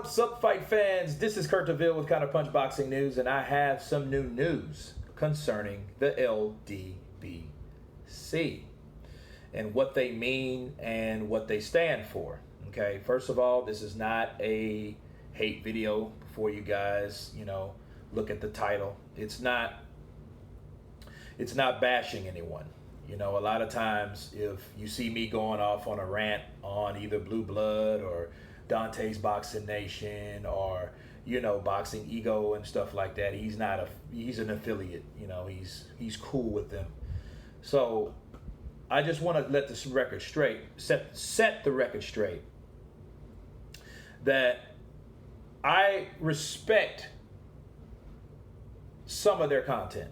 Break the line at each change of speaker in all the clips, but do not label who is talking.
What's up, fight fans? This is Kurt DeVille with Counterpunch Boxing News, and I have some new news concerning the LDBC and what they mean and what they stand for. Okay, first of all, this is not a hate video. Before you guys, look at the title. It's not bashing anyone. A lot of times if you see me going off on a rant on either Blue Blood or Dante's Boxing Nation or Boxing Ego and stuff like that, he's an affiliate. He's cool with them. So I just want to let this record straight, set the record straight, that I respect some of their content.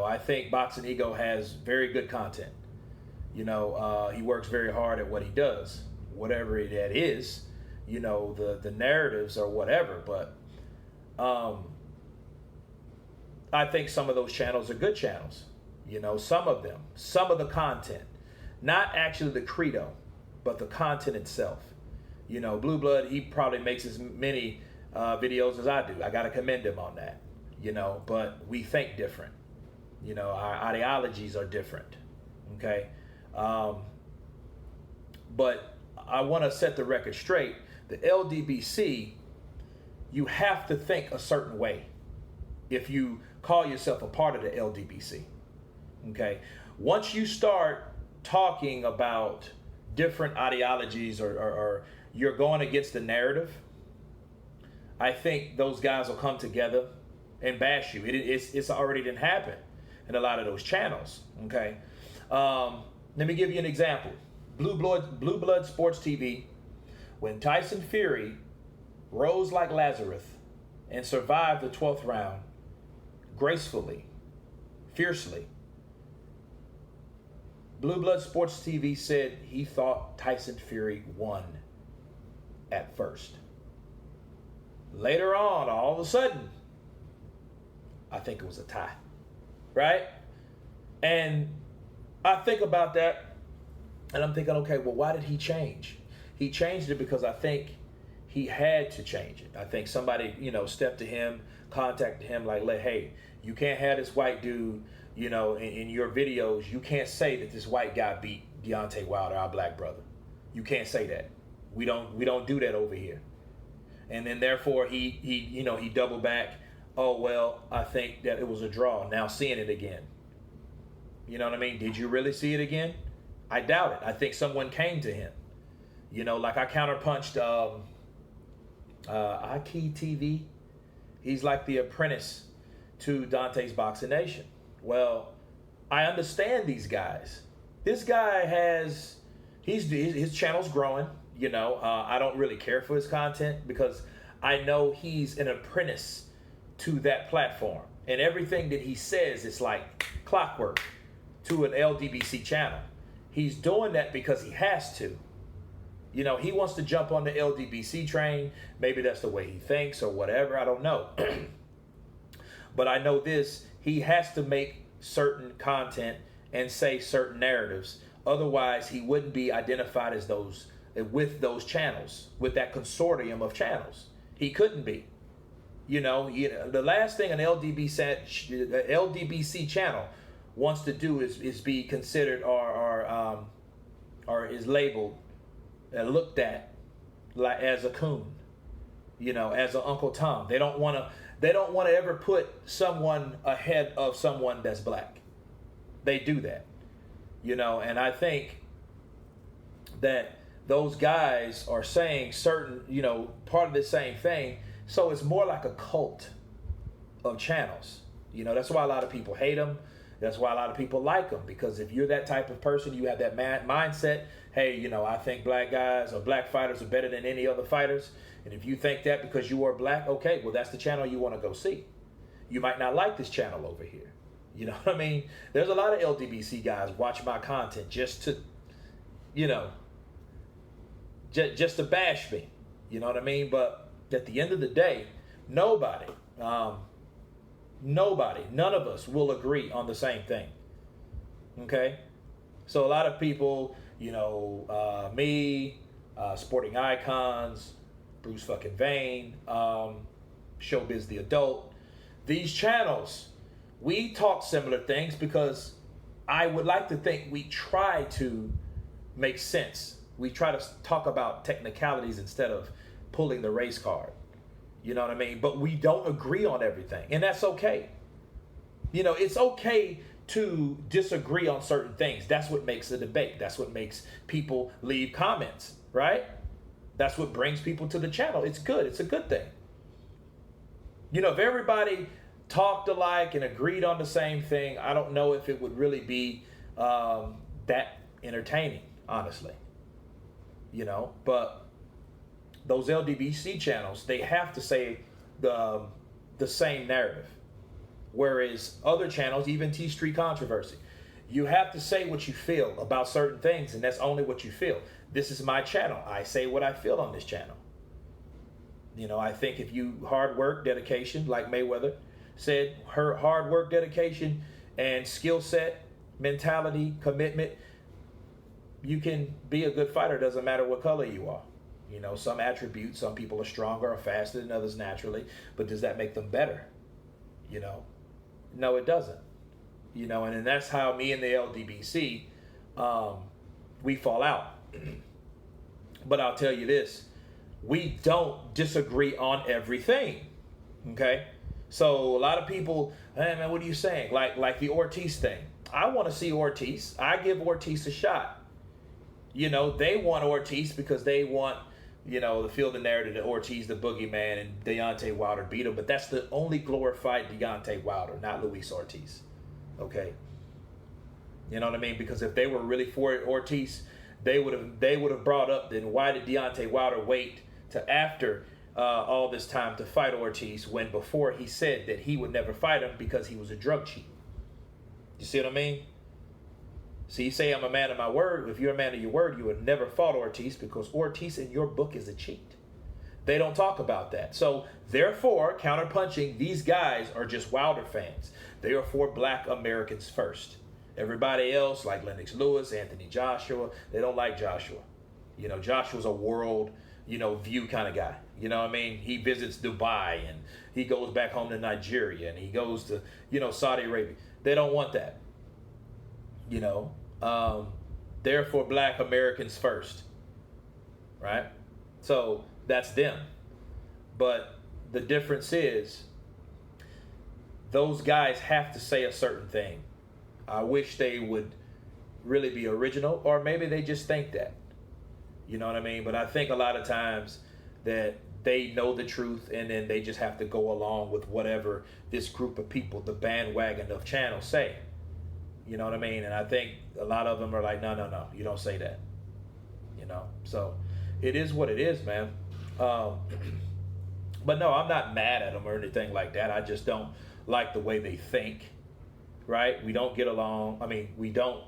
I think Boxing Ego has very good content. He works very hard at what he does, whatever that is, the narratives or whatever. But I think some of those channels are good channels. Some of the content, not actually the credo, but the content itself. Blue Blood, he probably makes as many videos as I do. I got to commend him on that, but we think different. Our ideologies are different, okay? But I want to set the record straight. The LDBC, you have to think a certain way if you call yourself a part of the LDBC, okay? Once you start talking about different ideologies or you're going against the narrative, I think those guys will come together and bash you. It's already didn't happen in a lot of those channels, okay? Let me give you an example. Blue Blood Sports TV, when Tyson Fury rose like Lazarus and survived the 12th round gracefully, fiercely, Blue Blood Sports TV said he thought Tyson Fury won at first. Later on, all of a sudden, I think it was a tie. Right? And I think about that and I'm thinking, okay, well, why did he change? He changed it because I think he had to change it. I think somebody, stepped to him, contacted him like, hey, you can't have this white dude, in your videos. You can't say that this white guy beat Deontay Wilder, our black brother. You can't say that. We don't do that over here. And then therefore he doubled back. Oh, well, I think that it was a draw. Now seeing it again. You know what I mean? Did you really see it again? I doubt it. I think someone came to him. Like I counterpunched Aki TV. He's like the apprentice to Dante's Boxing Nation. Well, I understand these guys. This guy his channel's growing. I don't really care for his content because I know he's an apprentice to that platform, and everything that he says is like clockwork to an LDBC channel. He's doing that because he has to. He wants to jump on the LDBC train. Maybe that's the way he thinks or whatever. I don't know. But I know this, he has to make certain content and say certain narratives. Otherwise, he wouldn't be identified as with those channels, with that consortium of channels. He couldn't be. The last thing an LDBC channel wants to do is be considered or is labeled and looked at like as a coon, as an Uncle Tom. They don't want to ever put someone ahead of someone that's black. They do that, and I think that those guys are saying certain, part of the same thing. So it's more like a cult of channels. That's why a lot of people hate them. That's why a lot of people like them. Because if you're that type of person, you have that mindset, hey, I think black guys or black fighters are better than any other fighters. And if you think that because you are black, okay, well, that's the channel you want to go see. You might not like this channel over here. You know what I mean? There's a lot of LDBC guys watch my content just to, just to bash me. You know what I mean? But at the end of the day, nobody, none of us will agree on the same thing. Okay? So a lot of people, me, sporting icons, Bruce fucking Vane, Showbiz the Adult. These channels, we talk similar things because I would like to think we try to make sense. We try to talk about technicalities instead of pulling the race card. You know what I mean? But we don't agree on everything, and that's okay. You know, it's okay to disagree on certain things. That's what makes a debate. That's what makes people leave comments, right? That's what brings people to the channel. It's good. It's a good thing. You know, if everybody talked alike and agreed on the same thing, I don't know if it would really be that entertaining, honestly. You know, but those LDBC channels, they have to say the same narrative. Whereas other channels, even T Street Controversy, you have to say what you feel about certain things, and that's only what you feel. This is my channel. I say what I feel on this channel. You know, I think if you hard work, dedication, like Mayweather said, her hard work, dedication, and skill set, mentality, commitment, you can be a good fighter. Doesn't matter what color you are. You know, some attributes, some people are stronger or faster than others naturally, but does that make them better? You know, no, it doesn't. You know, and that's how me and the LDBC, we fall out. But I'll tell you this, we don't disagree on everything, okay? So a lot of people, hey man, what are you saying? Like the Ortiz thing. I want to see Ortiz. I give Ortiz a shot. You know, they want Ortiz because they want, you know, to feel the narrative that Ortiz the boogeyman and Deontay Wilder beat him, but that's the only glorified Deontay Wilder, not Luis Ortiz. Okay? You know what I mean? Because if they were really for Ortiz, they would have brought up, then why did Deontay Wilder wait to after all this time to fight Ortiz when before he said that he would never fight him because he was a drug cheat? You see what I mean? So you say I'm a man of my word. If you're a man of your word, you would never fought Ortiz because Ortiz in your book is a cheat. They don't talk about that. So therefore, counterpunching, these guys are just Wilder fans. They are for black Americans first. Everybody else, like Lennox Lewis, Anthony Joshua, they don't like Joshua. You know, Joshua's a world, you know, view kind of guy. You know what I mean? He visits Dubai and he goes back home to Nigeria and he goes to, you know, Saudi Arabia. They don't want that. You know, they're for black Americans first, right? So that's them. But the difference is those guys have to say a certain thing. I wish they would really be original, or maybe they just think that. You know what I mean? But I think a lot of times that they know the truth and then they just have to go along with whatever this group of people, the bandwagon of channels, say. You know what I mean? And I think a lot of them are like, no, you don't say that. You know? So it is what it is, man. But no, I'm not mad at them or anything like that. I just don't like the way they think, right? We don't get along. I mean, we don't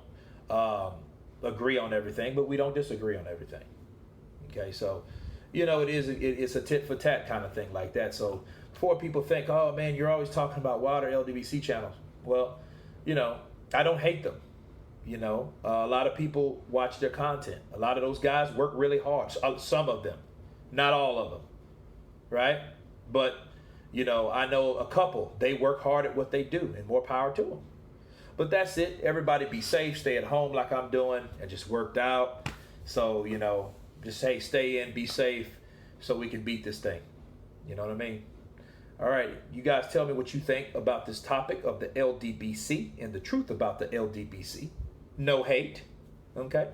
agree on everything, but we don't disagree on everything. Okay, so, you know, it's a tit for tat kind of thing like that. So before people think, oh, man, you're always talking about Wilder LDBC channels. Well, you know, I don't hate them. You know, a lot of people watch their content. A lot of those guys work really hard. Some of them, not all of them, right? But, you know, I know a couple, they work hard at what they do and more power to them. But that's it. Everybody be safe, stay at home like I'm doing. I just worked out. So, you know, just say stay in, be safe so we can beat this thing. You know what I mean? All right, you guys tell me what you think about this topic of the LDBC and the truth about the LDBC. No hate, okay?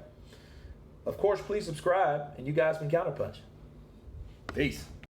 Of course, please subscribe, and you guys been counterpunching. Peace.